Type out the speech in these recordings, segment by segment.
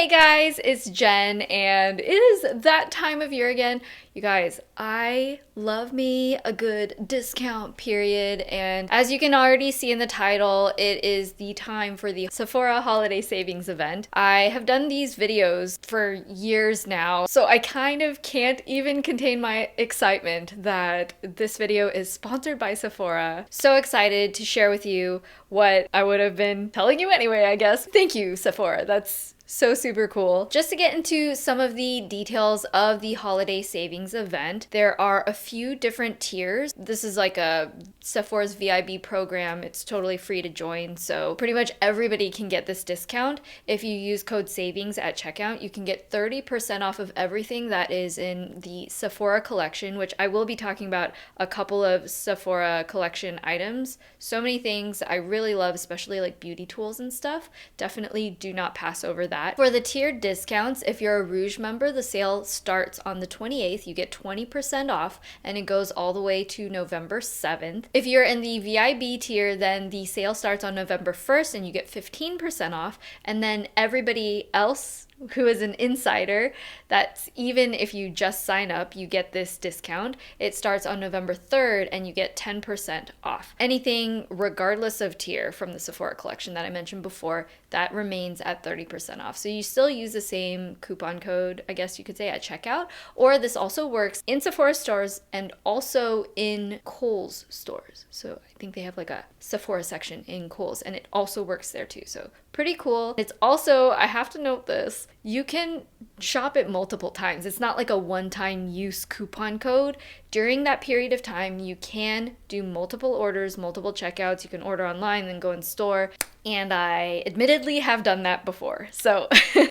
Hey guys, it's Jen, and it is that time of year again. You guys, I love me a good discount period, and as you can already see in the title, it is the time for the Sephora Holiday Savings Event. I have done these videos for years now, so I kind of can't even contain my excitement that this video is sponsored by Sephora. So excited to share with you what I would have been telling you anyway, I guess. Thank you, Sephora. That's so super cool. Just to get into some of the details of the holiday savings event, there are a few different tiers. This is like a Sephora's VIB program. It's totally free to join, so pretty much everybody can get this discount. If you use code SAVINGS at checkout, you can get 30% off of everything that is in the Sephora collection, which I will be talking about a couple of Sephora collection items. So many things I really love, especially like beauty tools and stuff. Definitely do not pass over that. For the tiered discounts, if you're a Rouge member, the sale starts on the 28th. You get 20% off, and it goes all the way to November 7th. If you're in the VIB tier, then the sale starts on November 1st, and you get 15% off. And then everybody else who is an insider, that's even if you just sign up, you get this discount. It starts on November 3rd and you get 10% off. Anything regardless of tier from the Sephora collection that I mentioned before, that remains at 30% off. So you still use the same coupon code, I guess you could say, at checkout, or this also works in Sephora stores and also in Kohl's stores. So I think they have like a Sephora section in Kohl's, and it also works there too. So pretty cool. It's also, I have to note this, you can shop it multiple times. It's not like a one-time use coupon code. During that period of time, you can do multiple orders, multiple checkouts. You can order online, then go in store. And I admittedly have done that before. So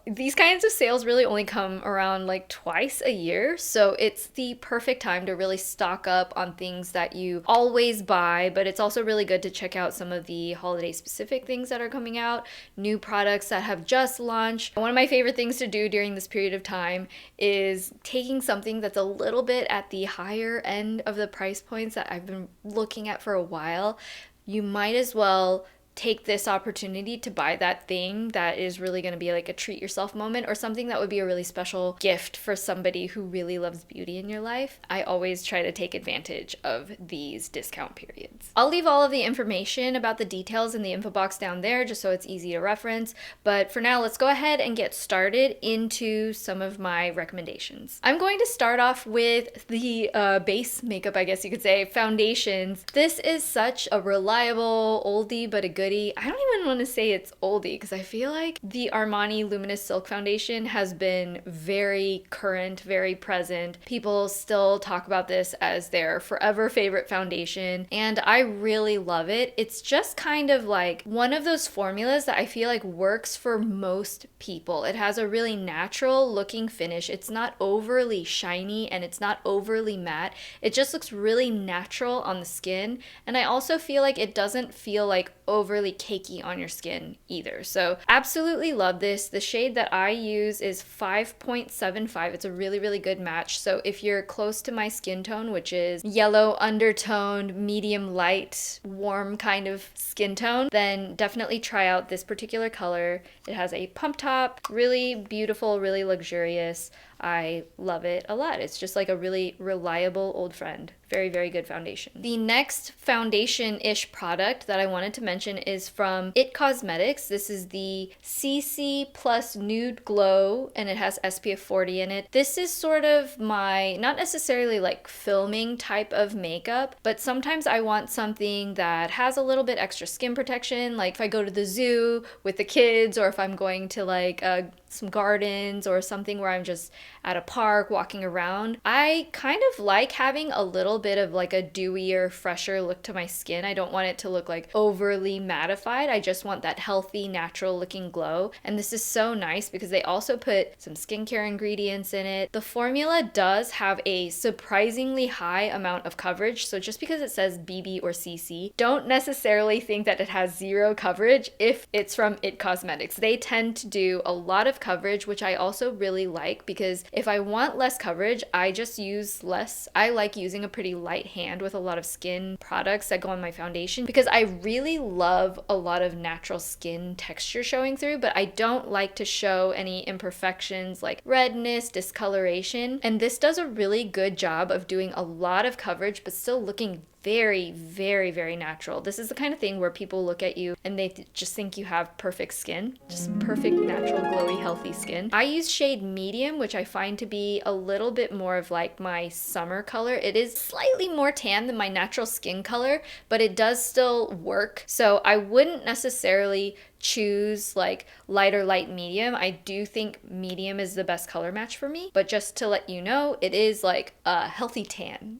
these kinds of sales really only come around like twice a year. So it's the perfect time to really stock up on things that you always buy, but it's also really good to check out some of the holiday specific things that are coming out, new products that have just launched. One of my favorite things to do during this period of time is taking something that's a little bit at the higher end of the price points that I've been looking at for a while. You might as well take this opportunity to buy that thing that is really going to be like a treat yourself moment, or something that would be a really special gift for somebody who really loves beauty in your life. I always try to take advantage of these discount periods. I'll leave all of the information about the details in the info box down there just so it's easy to reference. But for now, let's go ahead and get started into some of my recommendations. I'm going to start off with the base makeup, I guess you could say, foundations. This is such a reliable oldie but a goodie. I don't even want to say it's oldie because I feel like the Armani Luminous Silk Foundation has been very current, very present. People still talk about this as their forever favorite foundation, and I really love it. It's just kind of like one of those formulas that I feel like works for most people. It has a really natural looking finish. It's not overly shiny and it's not overly matte. It just looks really natural on the skin, and I also feel like it doesn't feel like overly cakey on your skin either. So absolutely love this. The shade that I use is 5.75. It's a really, really good match. So if you're close to my skin tone, which is yellow undertoned, medium light, warm kind of skin tone, then definitely try out this particular color. It has a pump top, really beautiful, really luxurious. I love it a lot. It's just like a really reliable old friend. Very, very good foundation. The next foundation-ish product that I wanted to mention is from IT Cosmetics. This is the CC Plus Nude Glow, and it has SPF 40 in it. This is sort of my, not necessarily like filming type of makeup, but sometimes I want something that has a little bit extra skin protection, like if I go to the zoo with the kids, or if I'm going to like some gardens or something where I'm just at a park walking around. I kind of like having a little bit of like a dewier, fresher look to my skin. I don't want it to look like overly mattified. I just want that healthy, natural looking glow. And this is so nice because they also put some skincare ingredients in it. The formula does have a surprisingly high amount of coverage. So just because it says BB or CC, don't necessarily think that it has zero coverage if it's from IT Cosmetics. They tend to do a lot of coverage, which I also really like because because if I want less coverage, I just use less. I like using a pretty light hand with a lot of skin products that go on my foundation because I really love a lot of natural skin texture showing through, but I don't like to show any imperfections like redness, discoloration. And this does a really good job of doing a lot of coverage, but still looking very, very, very natural. This is the kind of thing where people look at you and they just think you have perfect skin, just perfect, natural, glowy, healthy skin. I use shade medium, which I find to be a little bit more of like my summer color. It is slightly more tan than my natural skin color, but it does still work. So I wouldn't necessarily choose like lighter light medium. I do think medium is the best color match for me, but just to let you know, it is like a healthy tan.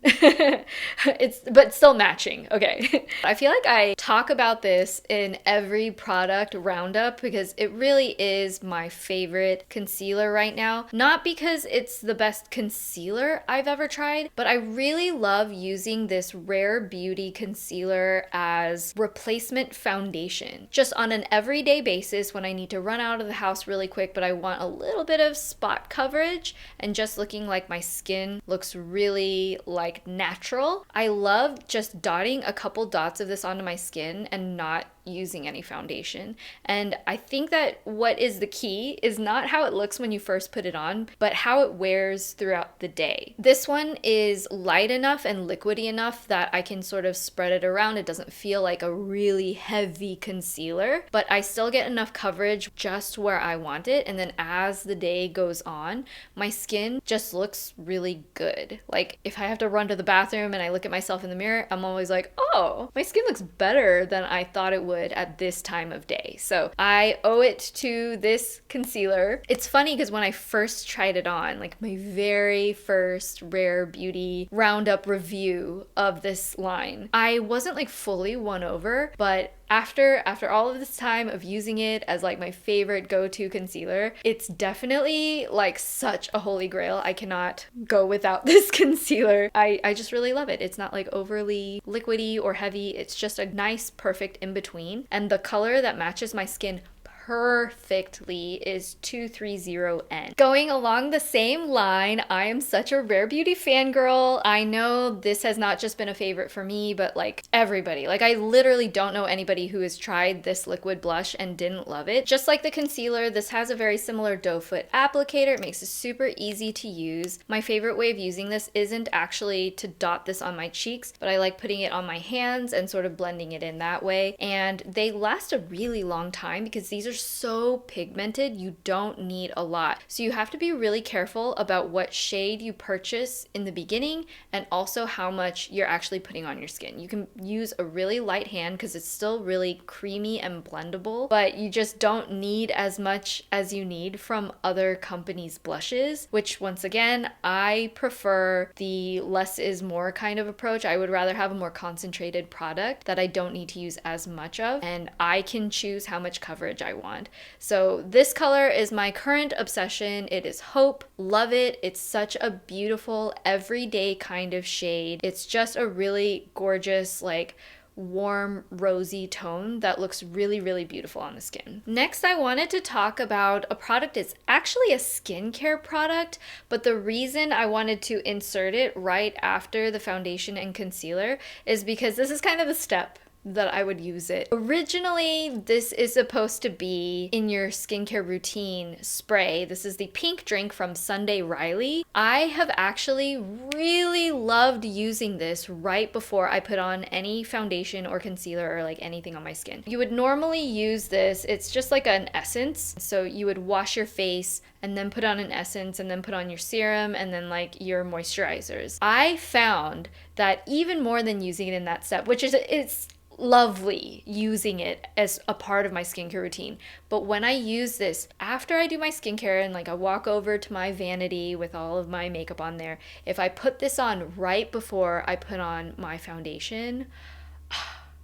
But still matching. Okay. I feel like I talk about this in every product roundup because it really is my favorite concealer right now. Not because it's the best concealer I've ever tried, but I really love using this Rare Beauty concealer as replacement foundation. Just on an everyday basis when I need to run out of the house really quick, but I want a little bit of spot coverage and just looking like my skin looks really like natural. I love just dotting a couple dots of this onto my skin and not using any foundation. And I think that what is the key is not how it looks when you first put it on, but how it wears throughout the day. This one is light enough and liquidy enough that I can sort of spread it around. It doesn't feel like a really heavy concealer, but I still get enough coverage just where I want it. And then as the day goes on, my skin just looks really good. Like if I have to run to the bathroom and I look at myself in the mirror, I'm always like, oh, my skin looks better than I thought it would at this time of day. So I owe it to this concealer. It's funny because when I first tried it on, like my very first Rare Beauty roundup review of this line, I wasn't like fully won over, but after all of this time of using it as like my favorite go-to concealer, it's definitely like such a holy grail. I cannot go without this concealer. I just really love it. It's not like overly liquidy or heavy. It's just a nice, perfect in-between. And the color that matches my skin perfectly is 230N. Going along the same line, I am such a Rare Beauty fangirl. I know this has not just been a favorite for me, but like everybody. Like I literally don't know anybody who has tried this liquid blush and didn't love it. Just like the concealer, this has a very similar doe foot applicator. It makes it super easy to use. My favorite way of using this isn't actually to dot this on my cheeks, but I like putting it on my hands and sort of blending it in that way. And they last a really long time because these are so pigmented, you don't need a lot. So you have to be really careful about what shade you purchase in the beginning and also how much you're actually putting on your skin. You can use a really light hand because it's still really creamy and blendable, but you just don't need as much as you need from other companies' blushes, which once again, I prefer the less is more kind of approach. I would rather have a more concentrated product that I don't need to use as much of, and I can choose how much coverage I want. So this color is my current obsession. It is Hope. Love it. It's such a beautiful everyday kind of shade. It's just a really gorgeous, like warm rosy tone that looks really, really beautiful on the skin. Next, I wanted to talk about a product. It's actually a skincare product, but the reason I wanted to insert it right after the foundation and concealer is because this is kind of the step that I would use it. Originally, this is supposed to be in your skincare routine spray. This is the pink drink from Sunday Riley. I have actually really loved using this right before I put on any foundation or concealer or like anything on my skin. You would normally use this, it's just like an essence. So you would wash your face and then put on an essence and then put on your serum and then like your moisturizers. I found that even more than using it in that step, which is it's lovely using it as a part of my skincare routine. But when I use this after I do my skincare and like I walk over to my vanity with all of my makeup on there, if I put this on right before I put on my foundation,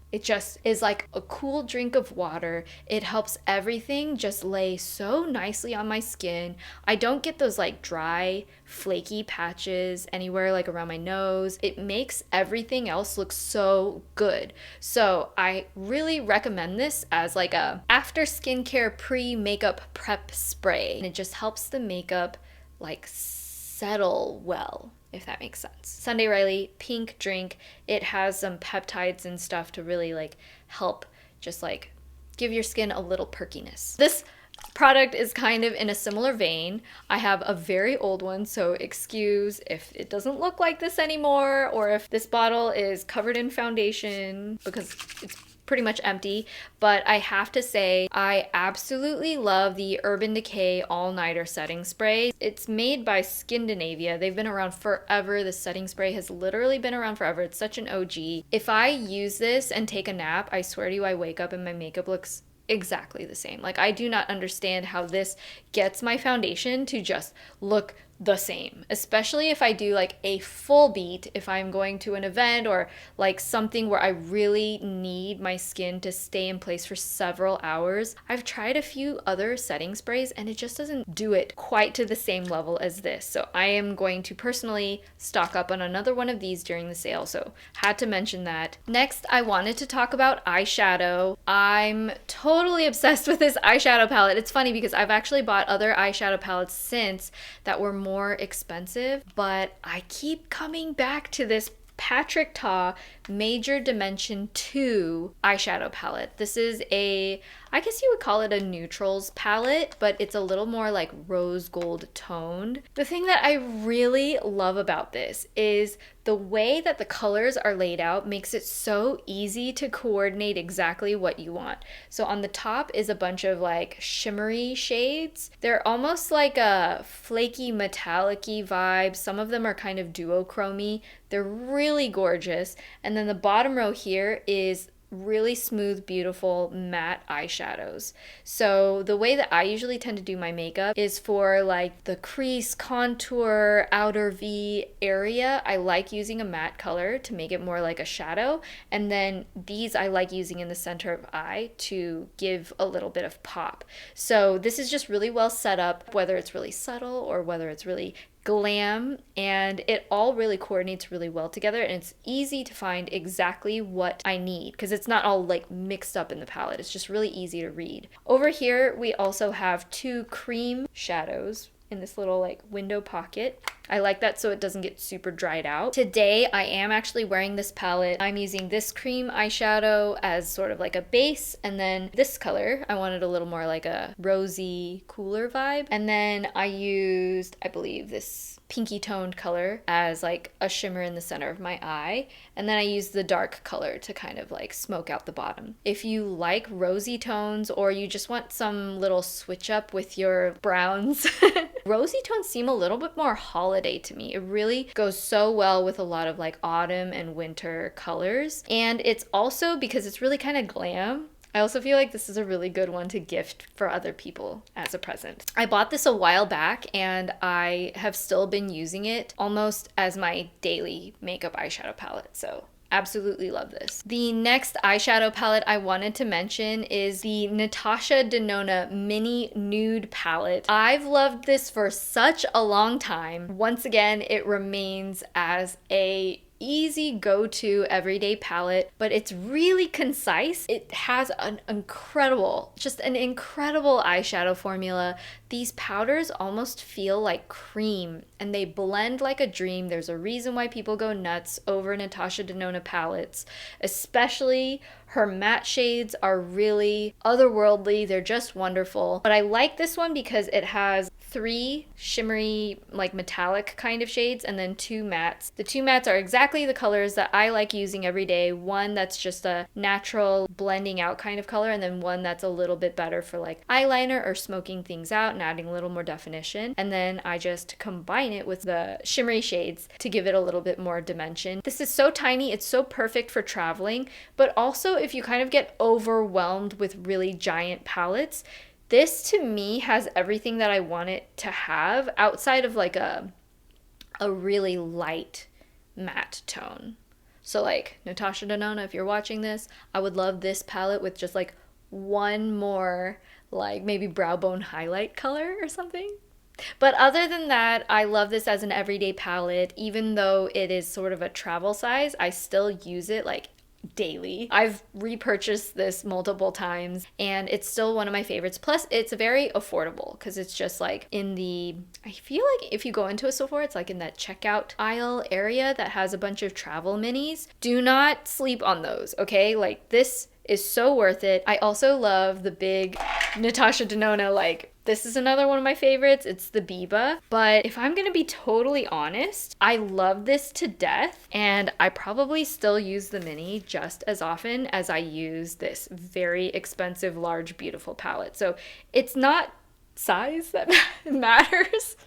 it just is like a cool drink of water. It helps everything just lay so nicely on my skin. I don't get those like dry, flaky patches anywhere like around my nose. It makes everything else look so good. So I really recommend this as like a after skincare pre-makeup prep spray. And it just helps the makeup like settle well, if that makes sense. Sunday Riley pink drink. It has some peptides and stuff to really like help just like give your skin a little perkiness. This product is kind of in a similar vein. I have a very old one, so excuse if it doesn't look like this anymore, or if this bottle is covered in foundation because it's pretty much empty, but I have to say I absolutely love the Urban Decay All-Nighter Setting Spray. It's made by Skindinavia. They've been around forever. The setting spray has literally been around forever. It's such an OG. If I use this and take a nap, I swear to you, I wake up and my makeup looks exactly the same. Like, I do not understand how this gets my foundation to just look the same, especially if I do like a full beat, if I'm going to an event or like something where I really need my skin to stay in place for several hours. I've tried a few other setting sprays and it just doesn't do it quite to the same level as this. So I am going to personally stock up on another one of these during the sale, so had to mention that. Next, I wanted to talk about eyeshadow. I'm totally obsessed with this eyeshadow palette. It's funny because I've actually bought other eyeshadow palettes since that were more expensive, but I keep coming back to this Patrick Ta Major Dimension 2 eyeshadow palette. This is a, I guess you would call it a neutrals palette, but it's a little more like rose gold toned. The thing that I really love about this is the way that the colors are laid out makes it so easy to coordinate exactly what you want. So on the top is a bunch of like shimmery shades. They're almost like a flaky metallic-y vibe. Some of them are kind of duochromy. They're really gorgeous. And then the bottom row here is really smooth, beautiful matte eyeshadows. So the way that I usually tend to do my makeup is for like the crease, contour, outer V area. I like using a matte color to make it more like a shadow. And then these I like using in the center of eye to give a little bit of pop. So this is just really well set up, whether it's really subtle or whether it's really glam, and it all really coordinates really well together, and it's easy to find exactly what I need because it's not all like mixed up in the palette. It's just really easy to read. Over here we also have two cream shadows in this little like window pocket. I like that so it doesn't get super dried out. Today I am actually wearing this palette. I'm using this cream eyeshadow as sort of like a base, and then this color, I wanted a little more like a rosy, cooler vibe. And then I used, I believe, this pinky toned color as like a shimmer in the center of my eye. And then I used the dark color to kind of like smoke out the bottom. If you like rosy tones or you just want some little switch up with your browns, rosy tones seem a little bit more holiday to me. It really goes so well with a lot of like autumn and winter colors. And it's also, because it's really kind of glam, I also feel like this is a really good one to gift for other people as a present. I bought this a while back and I have still been using it almost as my daily makeup eyeshadow palette. So absolutely love this. The next eyeshadow palette I wanted to mention is the Natasha Denona Mini Nude Palette. I've loved this for such a long time. Once again, it remains as a easy go-to everyday palette, but it's really concise. It has an incredible eyeshadow formula. These powders almost feel like cream and they blend like a dream. There's a reason why people go nuts over Natasha Denona palettes, especially her matte shades are really otherworldly. They're just wonderful. But I like this one because it has 3 shimmery, like metallic kind of shades, and then 2 mattes. The 2 mattes are exactly the colors that I like using every day. One that's just a natural blending out kind of color, and then one that's a little bit better for like eyeliner or smoking things out and adding a little more definition. And then I just combine it with the shimmery shades to give it a little bit more dimension. This is so tiny, it's so perfect for traveling, but also if you kind of get overwhelmed with really giant palettes, this to me has everything that I want it to have outside of like a really light matte tone. So like Natasha Denona, if you're watching this, I would love this palette with just like one more like maybe brow bone highlight color or something. But other than that, I love this as an everyday palette. Even though it is sort of a travel size, I still use it like daily. I've repurchased this multiple times and it's still one of my favorites. Plus it's very affordable because it's just like in the, I feel like if you go into a Sephora, it's like in that checkout aisle area that has a bunch of travel minis. Do not sleep on those, okay? Like this is so worth it. I also love the big Natasha Denona, like this is another one of my favorites. It's the Biba. But if I'm gonna be totally honest, I love this to death and I probably still use the mini just as often as I use this very expensive, large, beautiful palette. So it's not size that matters.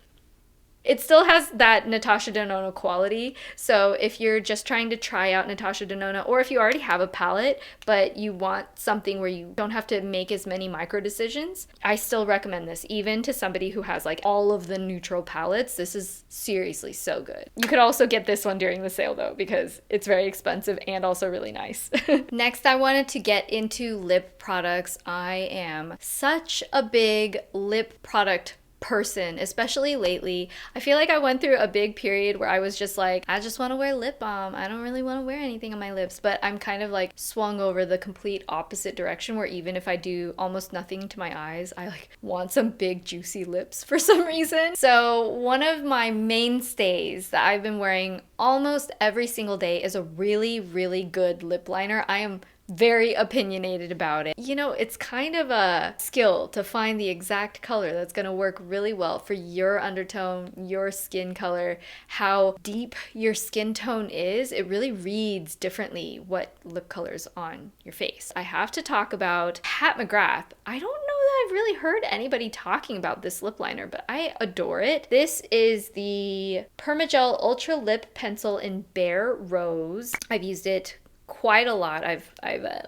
It still has that Natasha Denona quality. So if you're just trying to try out Natasha Denona, or if you already have a palette, but you want something where you don't have to make as many micro decisions, I still recommend this. Even to somebody who has like all of the neutral palettes, this is seriously so good. You could also get this one during the sale though, because it's very expensive and also really nice. Next, I wanted to get into lip products. I am such a big lip product person, especially lately. I feel like I went through a big period where I was just like, I just want to wear lip balm. I don't really want to wear anything on my lips, but I'm kind of like swung over the complete opposite direction where even if I do almost nothing to my eyes, I like want some big juicy lips for some reason. So one of my mainstays that I've been wearing almost every single day is a really, really good lip liner. I am very opinionated about it. You know, it's kind of a skill to find the exact color that's going to work really well for your undertone, your skin color, how deep your skin tone is. It really reads differently what lip color's on your face. I have to talk about McGrath. I don't know that I've really heard anybody talking about this lip liner, but I adore it. This is the Permagel Ultra Lip Pencil in Bare Rose. I've used it quite a lot. I've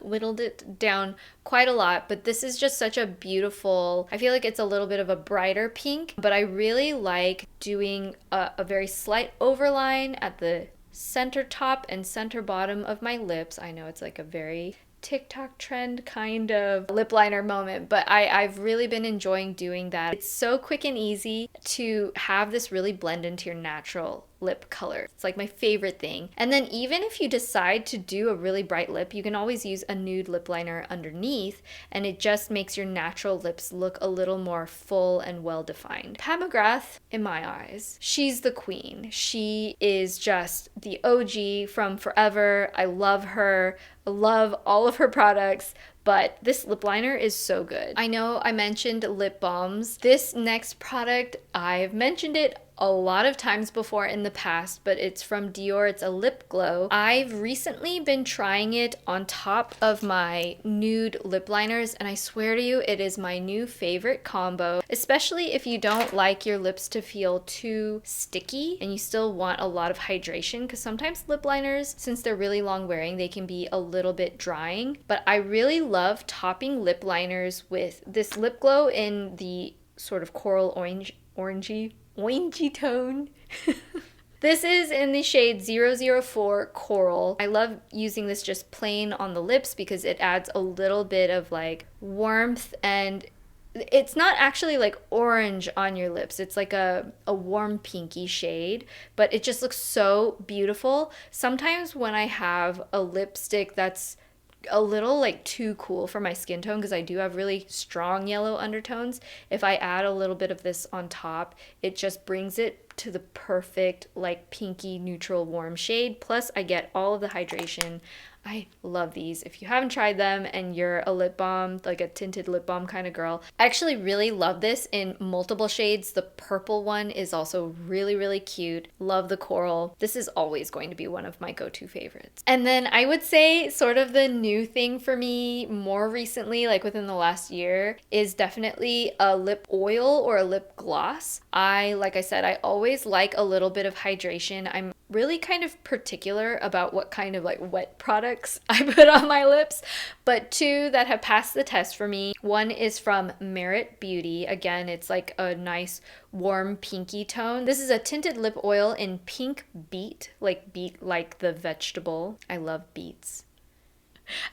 whittled it down quite a lot, but this is just such a beautiful, I feel like it's a little bit of a brighter pink, but I really like doing a very slight overline at the center top and center bottom of my lips. I know it's like a very TikTok trend kind of lip liner moment, but I've really been enjoying doing that. It's so quick and easy to have this really blend into your natural lip color. It's like my favorite thing. And then even if you decide to do a really bright lip, you can always use a nude lip liner underneath and it just makes your natural lips look a little more full and well defined. McGrath, in my eyes, she's the queen. She is just the OG from forever. I love her. I love all of her products. But this lip liner is so good. I know I mentioned lip balms. This next product, I've mentioned it a lot of times before in the past, but it's from Dior. It's a lip glow. I've recently been trying it on top of my nude lip liners, and I swear to you, it is my new favorite combo, especially if you don't like your lips to feel too sticky and you still want a lot of hydration, because sometimes lip liners, since they're really long wearing, they can be a little bit drying. But I really love topping lip liners with this lip glow in the sort of coral orangey tone. This is in the shade 004 Coral. I love using this just plain on the lips because it adds a little bit of like warmth, and it's not actually like orange on your lips. It's like a warm pinky shade, but it just looks so beautiful. Sometimes when I have a lipstick that's a little like too cool for my skin tone, because I do have really strong yellow undertones, if I add a little bit of this on top, it just brings it to the perfect like pinky neutral warm shade. Plus I get all of the hydration. I love these. If you haven't tried them and you're a lip balm, like a tinted lip balm kind of girl, I actually really love this in multiple shades. The purple one is also really, really cute. Love the coral. This is always going to be one of my go-to favorites. And then I would say sort of the new thing for me more recently, like within the last year, is definitely a lip oil or a lip gloss. Like I said, I always like a little bit of hydration. I'm really kind of particular about what kind of like wet products I put on my lips, but two that have passed the test for me. One is from Merit Beauty. Again, it's like a nice warm pinky tone. This is a tinted lip oil in pink beet like the vegetable. I love beets.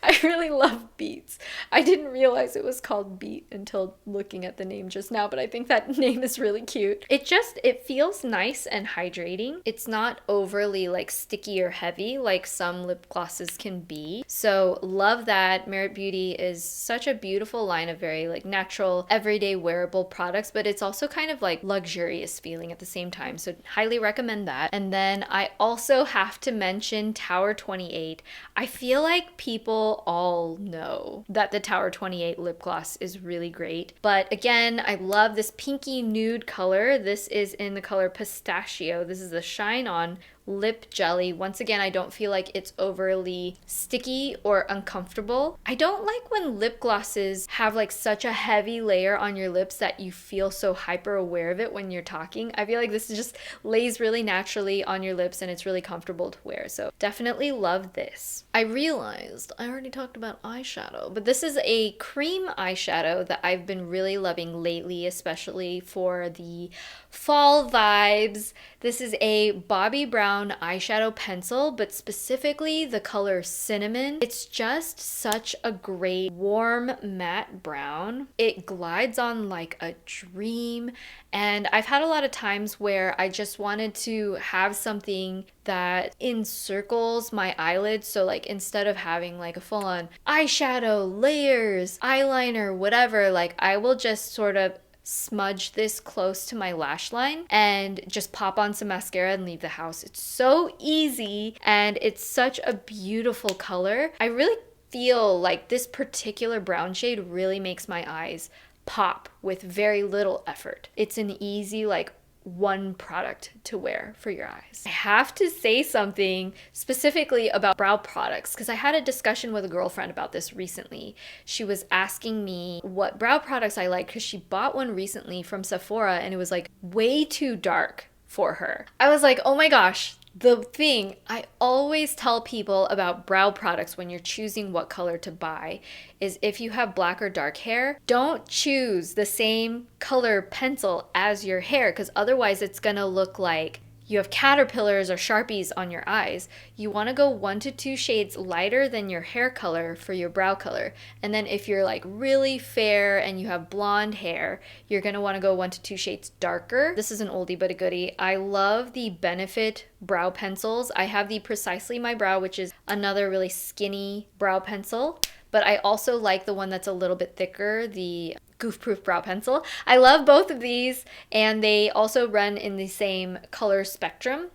I really love beets. I didn't realize it was called beet until looking at the name just now, but I think that name is really cute. It feels nice and hydrating. It's not overly like sticky or heavy like some lip glosses can be. So love that. Merit Beauty is such a beautiful line of very like natural, everyday wearable products, but it's also kind of like luxurious feeling at the same time. So highly recommend that. And then I also have to mention Tower 28. I feel like people all know that the Tower 28 lip gloss is really great. But again, I love this pinky nude color. This is in the color Pistachio. This is the Shine On lip jelly. Once again, I don't feel like it's overly sticky or uncomfortable. I don't like when lip glosses have like such a heavy layer on your lips that you feel so hyper aware of it when you're talking. I feel like this just lays really naturally on your lips and it's really comfortable to wear. So definitely love this. I realized I already talked about eyeshadow, but this is a cream eyeshadow that I've been really loving lately, especially for the fall vibes. This is a Bobbi Brown eyeshadow pencil, but specifically the color Cinnamon. It's just such a great warm matte brown. It glides on like a dream, and I've had a lot of times where I just wanted to have something that encircles my eyelids. So like instead of having like a full-on eyeshadow, layers, eyeliner, whatever, like I will just sort of smudge this close to my lash line and just pop on some mascara and leave the house. It's so easy and it's such a beautiful color. I really feel like this particular brown shade really makes my eyes pop with very little effort. It's an easy like one product to wear for your eyes. I have to say something specifically about brow products because I had a discussion with a girlfriend about this recently. She was asking me what brow products I like because she bought one recently from Sephora and it was like way too dark for her. I was like, oh my gosh. The thing I always tell people about brow products when you're choosing what color to buy is if you have black or dark hair, don't choose the same color pencil as your hair because otherwise it's gonna look like you have caterpillars or Sharpies on your eyes. You want to go 1 to 2 shades lighter than your hair color for your brow color. And then if you're like really fair and you have blonde hair, you're going to want to go 1 to 2 shades darker. This is an oldie but a goodie. I love the Benefit brow pencils. I have the Precisely My Brow, which is another really skinny brow pencil. But I also like the one that's a little bit thicker, the Goof Proof brow pencil. I love both of these, and they also run in the same color spectrum.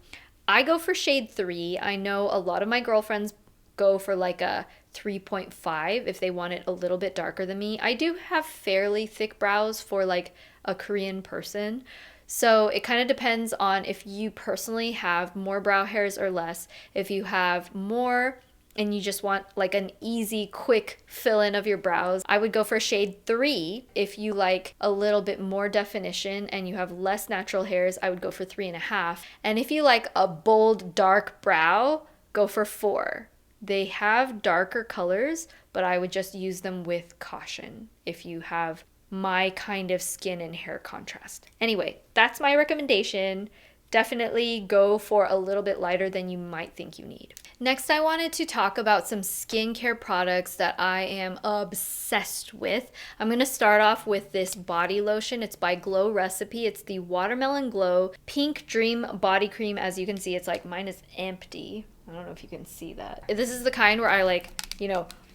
I go for shade 3. I know a lot of my girlfriends go for like a 3.5 if they want it a little bit darker than me. I do have fairly thick brows for like a Korean person. So it kind of depends on if you personally have more brow hairs or less. If you have more and you just want like an easy, quick fill-in of your brows, I would go for shade 3. If you like a little bit more definition and you have less natural hairs, I would go for 3.5. And if you like a bold, dark brow, go for 4. They have darker colors, but I would just use them with caution if you have my kind of skin and hair contrast. Anyway, that's my recommendation. Definitely go for a little bit lighter than you might think you need. Next, I wanted to talk about some skincare products that I am obsessed with. I'm going to start off with this body lotion. It's by Glow Recipe. It's the Watermelon Glow Pink Dream Body Cream. As you can see, it's like mine is empty. I don't know if you can see that. This is the kind where I like,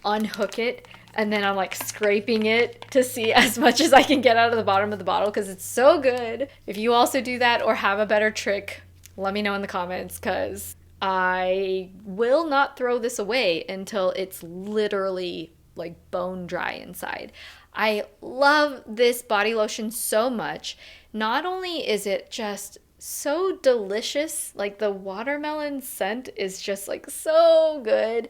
unhook it and then I'm like scraping it to see as much as I can get out of the bottom of the bottle because it's so good. If you also do that or have a better trick, let me know in the comments because I will not throw this away until it's literally like bone dry inside. I love this body lotion so much. Not only is it just so delicious, like the watermelon scent is just like so good.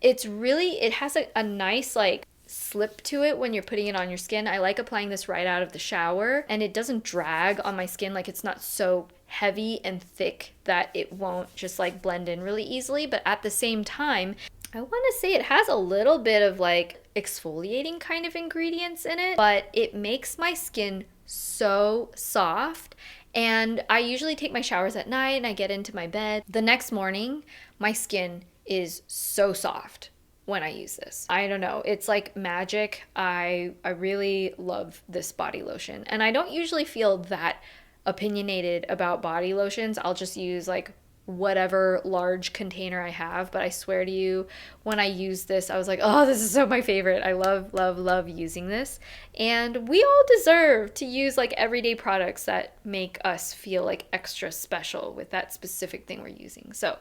It has a nice like slip to it when you're putting it on your skin. I like applying this right out of the shower and it doesn't drag on my skin. Like it's not so heavy and thick that it won't just like blend in really easily. But at the same time, I want to say it has a little bit of like exfoliating kind of ingredients in it, but it makes my skin so soft. And I usually take my showers at night and I get into my bed. The next morning, my skin is so soft. when I use this. I don't know, it's like magic. I really love this body lotion, and I don't usually feel that opinionated about body lotions. I'll just use like whatever large container I have, but I swear to you, when I used this, I was like, oh, this is so my favorite. I love, love, love using this. And we all deserve to use like everyday products that make us feel like extra special with that specific thing we're using. So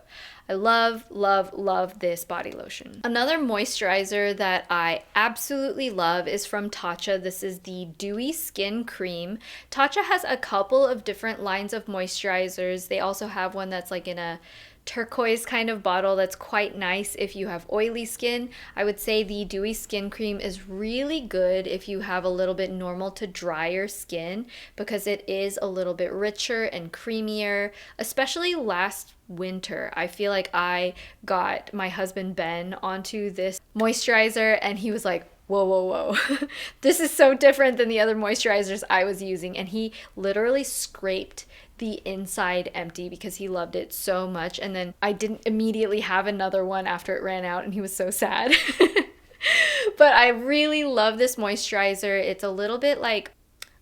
I love, love, love this body lotion. Another moisturizer that I absolutely love is from Tatcha. This is the Dewy Skin Cream. Tatcha has a couple of different lines of moisturizers. They also have one that's like in a turquoise kind of bottle that's quite nice if you have oily skin. I would say the Dewy Skin Cream is really good if you have a little bit normal to drier skin, because it is a little bit richer and creamier, especially last winter. I feel like I got my husband Ben onto this moisturizer and he was like, whoa, whoa, whoa. This is so different than the other moisturizers I was using. And he literally scraped the inside empty because he loved it so much. And then I didn't immediately have another one after it ran out and he was so sad. But I really love this moisturizer. It's a little bit like,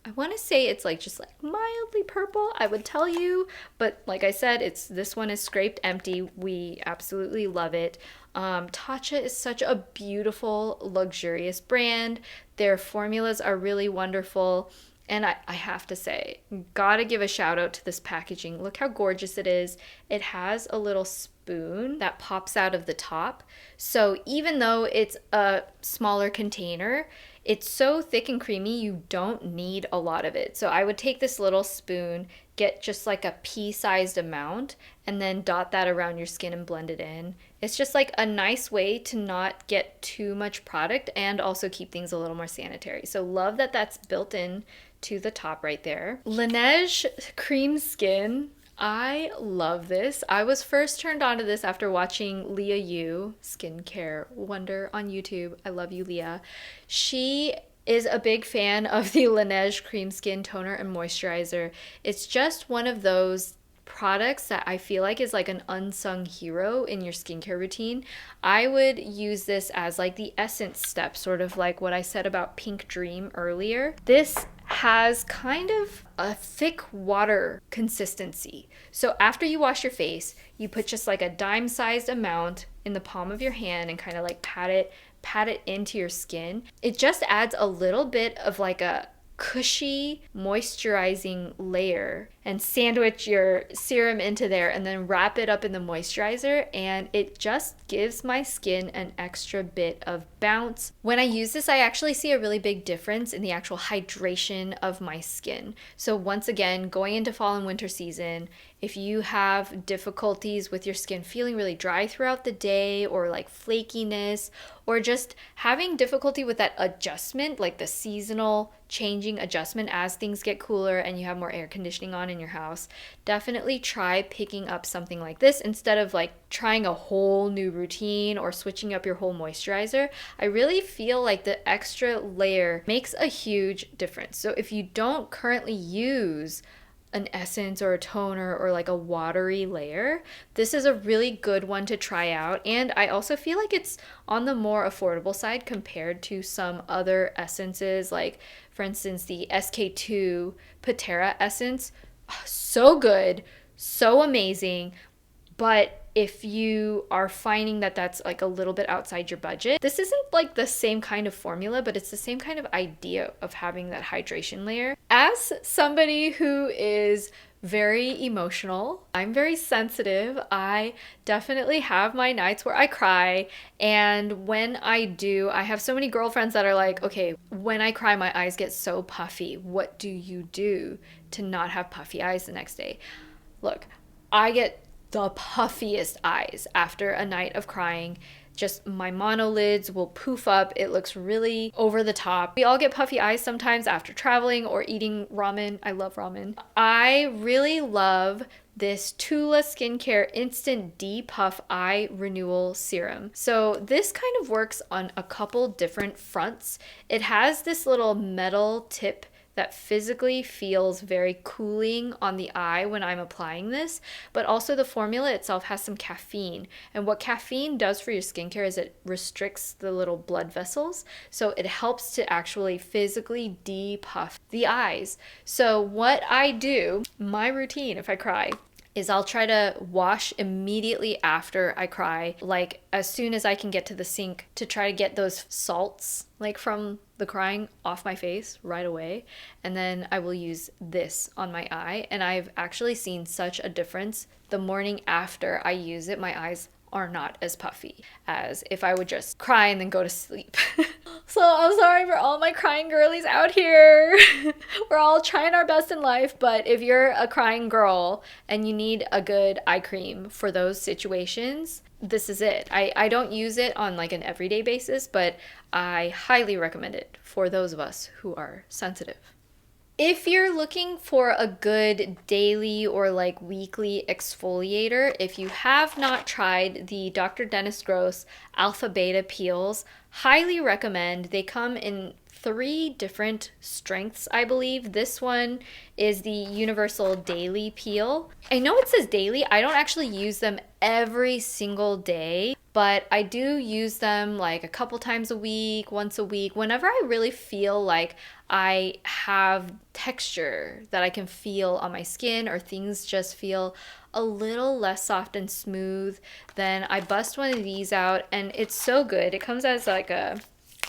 I want to say it's like just like mildly purple, I would tell you, but like I said, this one is scraped empty. We absolutely love it. Tatcha is such a beautiful, luxurious brand. Their formulas are really wonderful. And I have to say, gotta give a shout out to this packaging. Look how gorgeous it is. It has a little spoon that pops out of the top. So even though it's a smaller container, it's so thick and creamy, you don't need a lot of it. So I would take this little spoon, get just like a pea-sized amount, and then dot that around your skin and blend it in. It's just like a nice way to not get too much product and also keep things a little more sanitary. So love that that's built in to the top right there. Laneige Cream Skin. I love this. I was first turned on to this after watching Leah Yu, skincare wonder on YouTube. I love you, Leah. She is a big fan of the Laneige Cream Skin Toner and Moisturizer. It's just one of those products that I feel like is like an unsung hero in your skincare routine. I would use this as like the essence step, sort of like what I said about Pink Dream earlier. This has kind of a thick water consistency. So after you wash your face, you put just like a dime-sized amount in the palm of your hand and kind of like pat it into your skin. It just adds a little bit of like a cushy moisturizing layer, and sandwich your serum into there and then wrap it up in the moisturizer, and it just gives my skin an extra bit of bounce. When I use this, I actually see a really big difference in the actual hydration of my skin. So once again, going into fall and winter season, if you have difficulties with your skin feeling really dry throughout the day, or like flakiness, or just having difficulty with that adjustment, like the seasonal changing adjustment as things get cooler and you have more air conditioning on in your house, definitely try picking up something like this instead of like trying a whole new routine or switching up your whole moisturizer. I really feel like the extra layer makes a huge difference. So if you don't currently use an essence or a toner or like a watery layer, this is a really good one to try out. And I also feel like it's on the more affordable side compared to some other essences, like for instance the SK2 Patera essence. So good, so amazing. But if you are finding that that's like a little bit outside your budget, this isn't like the same kind of formula, but it's the same kind of idea of having that hydration layer. As somebody who is very emotional, I'm very sensitive. I definitely have my nights where I cry, and when I do, I have so many girlfriends that are like, okay, when I cry my eyes get so puffy. What do you do to not have puffy eyes the next day? Look, I get the puffiest eyes after a night of crying. Just my monolids will poof up. It looks really over the top. We all get puffy eyes sometimes after traveling or eating ramen. I love ramen. I really love this Tula Skincare Instant Depuff Eye Renewal Serum. So this kind of works on a couple different fronts. It has this little metal tip that physically feels very cooling on the eye when I'm applying this, but also the formula itself has some caffeine. And what caffeine does for your skincare is it restricts the little blood vessels. So it helps to actually physically depuff the eyes. So what I do, my routine if I cry, is I'll try to wash immediately after I cry, like as soon as I can get to the sink, to try to get those salts like from the crying off my face right away. And then I will use this on my eye. And I've actually seen such a difference. The morning after I use it, my eyes are not as puffy as if I would just cry and then go to sleep. So I'm sorry for all my crying girlies out here. We're all trying our best in life, but if you're a crying girl and you need a good eye cream for those situations, this is it. I don't use it on like an everyday basis, but I highly recommend it for those of us who are sensitive. If you're looking for a good daily or like weekly exfoliator, if you have not tried the Dr. Dennis Gross Alpha Beta peels, highly recommend. They come in 3 different strengths, I believe. This one is the Universal Daily Peel. I know it says daily. I don't actually use them every single day, but I do use them like a couple times a week, once a week, whenever I really feel like I have texture that I can feel on my skin or things just feel a little less soft and smooth. Then I bust one of these out and it's so good. It comes as like a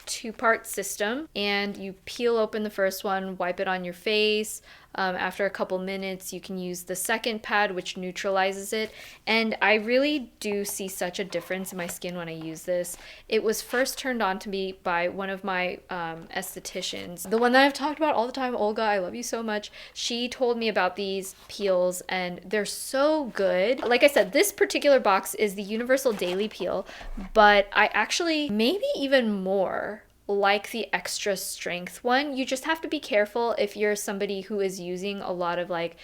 2-part system, and you peel open the first one, wipe it on your face. After a couple minutes, you can use the second pad, which neutralizes it. And I really do see such a difference in my skin when I use this. It was first turned on to me by one of my estheticians, the one that I've talked about all the time, Olga. I love you so much. She told me about these peels, and they're so good. Like I said, this particular box is the Universal Daily Peel, but I actually maybe even more like the extra strength one. You just have to be careful if you're somebody who is using a lot of like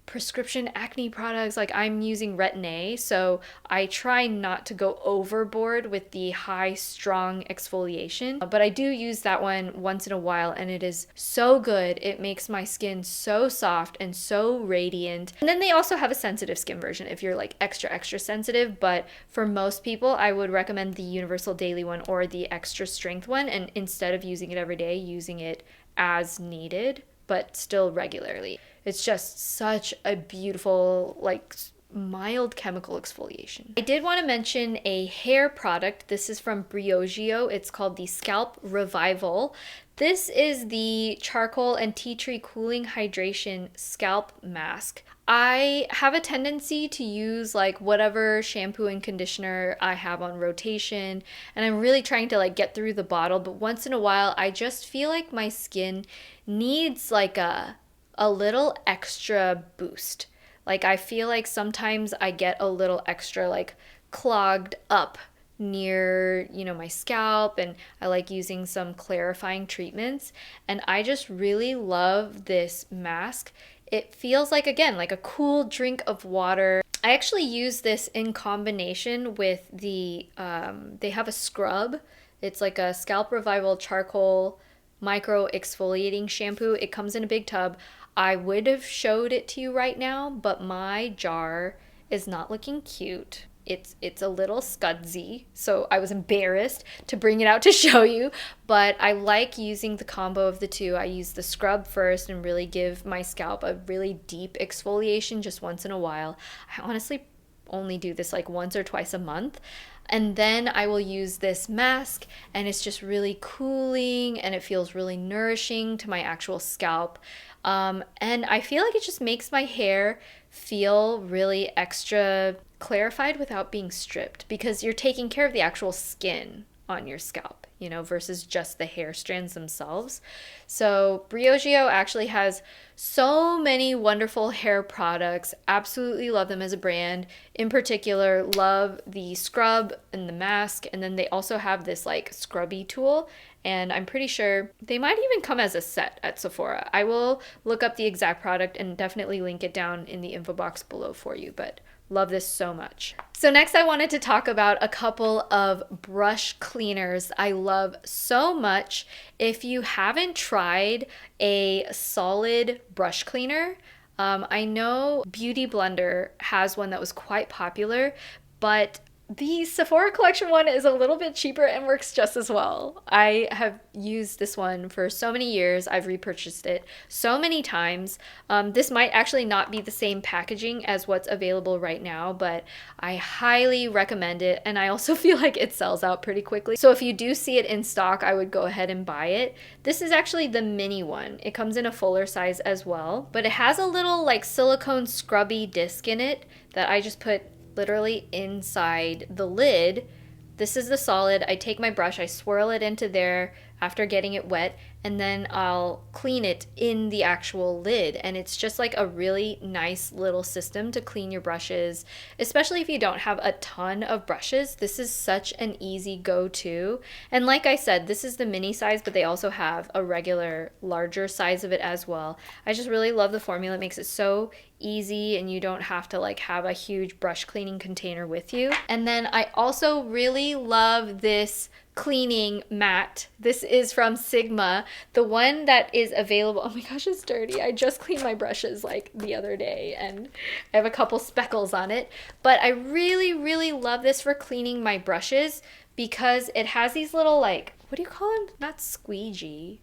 prescription acne products. Like I'm using Retin-A, so I try not to go overboard with the high strong exfoliation, but I do use that one once in a while, and it is so good. It makes my skin so soft and so radiant. And then they also have a sensitive skin version if you're like extra sensitive, but for most people I would recommend the Universal Daily one or the extra strength one, and instead of using it every day, using it as needed but still regularly. It's just such a beautiful, like, mild chemical exfoliation. I did want to mention a hair product. This is from Briogeo. It's called the Scalp Revival. This is the charcoal and tea tree cooling hydration scalp mask. I have a tendency to use like whatever shampoo and conditioner I have on rotation, and I'm really trying to like get through the bottle, but once in a while I just feel like my skin needs like a little extra boost. Like I feel like sometimes I get a little extra like clogged up near, you know, my scalp, and I like using some clarifying treatments, and I just really love this mask. It feels like, again, like a cool drink of water. I actually use this in combination with the, they have a scrub. It's like a Scalp Revival charcoal micro exfoliating shampoo. It comes in a big tub. I would have showed it to you right now, but my jar is not looking cute. It's a little scudsy, so I was embarrassed to bring it out to show you, but I like using the combo of the two. I use the scrub first and really give my scalp a really deep exfoliation just once in a while. I honestly only do this like once or twice a month. And then I will use this mask, and it's just really cooling and it feels really nourishing to my actual scalp. And I feel like it just makes my hair feel really extra clarified without being stripped, because you're taking care of the actual skin on your scalp, you know, versus just the hair strands themselves. So Briogeo actually has so many wonderful hair products. Absolutely love them as a brand. In particular, love the scrub and the mask, and then they also have this like scrubby tool, and I'm pretty sure they might even come as a set at Sephora. I will look up the exact product and definitely link it down in the info box below for you, but love this so much. So next I wanted to talk about a couple of brush cleaners I love so much. If you haven't tried a solid brush cleaner, I know Beauty Blender has one that was quite popular, but the Sephora collection one is a little bit cheaper and works just as well. I have used this one for so many years. I've repurchased it so many times. This might actually not be the same packaging as what's available right now, but I highly recommend it. And I also feel like it sells out pretty quickly. So if you do see it in stock, I would go ahead and buy it. This is actually the mini one. It comes in a fuller size as well, but it has a little like silicone scrubby disc in it that I just put literally inside the lid. This is the solid. I take my brush, I swirl it into there after getting it wet, and then I'll clean it in the actual lid. And it's just like a really nice little system to clean your brushes, especially if you don't have a ton of brushes. This is such an easy go-to. And like I said, this is the mini size, but they also have a regular larger size of it as well. I just really love the formula. It makes it so easy and you don't have to like have a huge brush cleaning container with you. And then I also really love this cleaning mat. This is from Sigma. The one that is available, oh my gosh, it's dirty. I just cleaned my brushes like the other day and I have a couple speckles on it. But I really, really love this for cleaning my brushes because it has these little like, what do you call them? Not squeegee.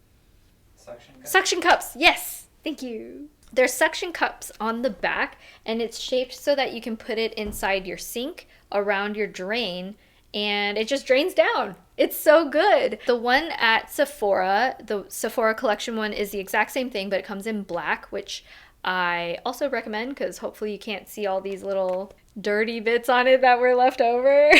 Suction cups. Suction cups. Yes. Thank you. There's suction cups on the back and it's shaped so that you can put it inside your sink around your drain and it just drains down. It's so good. The one at Sephora, the Sephora collection one, is the exact same thing, but it comes in black, which I also recommend because hopefully you can't see all these little dirty bits on it that were left over.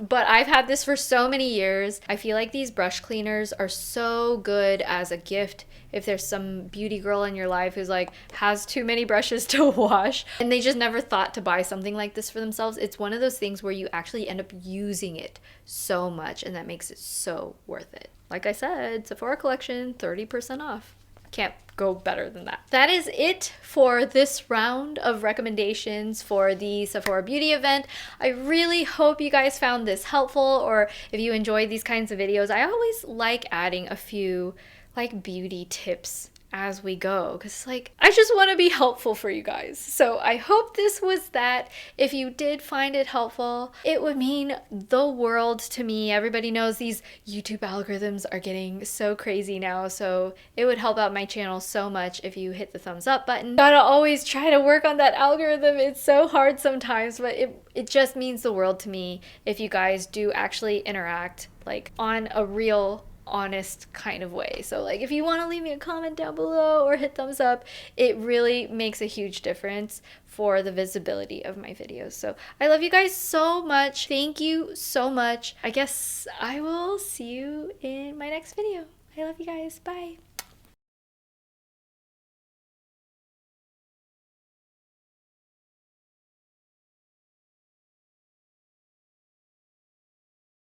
But I've had this for so many years. I feel like these brush cleaners are so good as a gift if there's some beauty girl in your life who's like has too many brushes to wash and they just never thought to buy something like this for themselves. It's one of those things where you actually end up using it so much and that makes it so worth it. Like I said, Sephora collection, 30% off. Can't go better than that. That is it for this round of recommendations for the Sephora beauty event. I really hope you guys found this helpful, or if you enjoy these kinds of videos, I always like adding a few like beauty tips as we go because like I just want to be helpful for you guys. So I hope this was that. If you did find it helpful, it would mean the world to me. Everybody knows these YouTube algorithms are getting so crazy now, so it would help out my channel so much if you hit the thumbs up button. Gotta always try to work on that algorithm. It's so hard sometimes, but it just means the world to me if you guys do actually interact like on a real honest kind of way. So like if you want to leave me a comment down below or hit thumbs up, it really makes a huge difference for the visibility of my videos. So I love you guys so much. Thank you so much. I guess I will see you in my next video. I love you guys. Bye.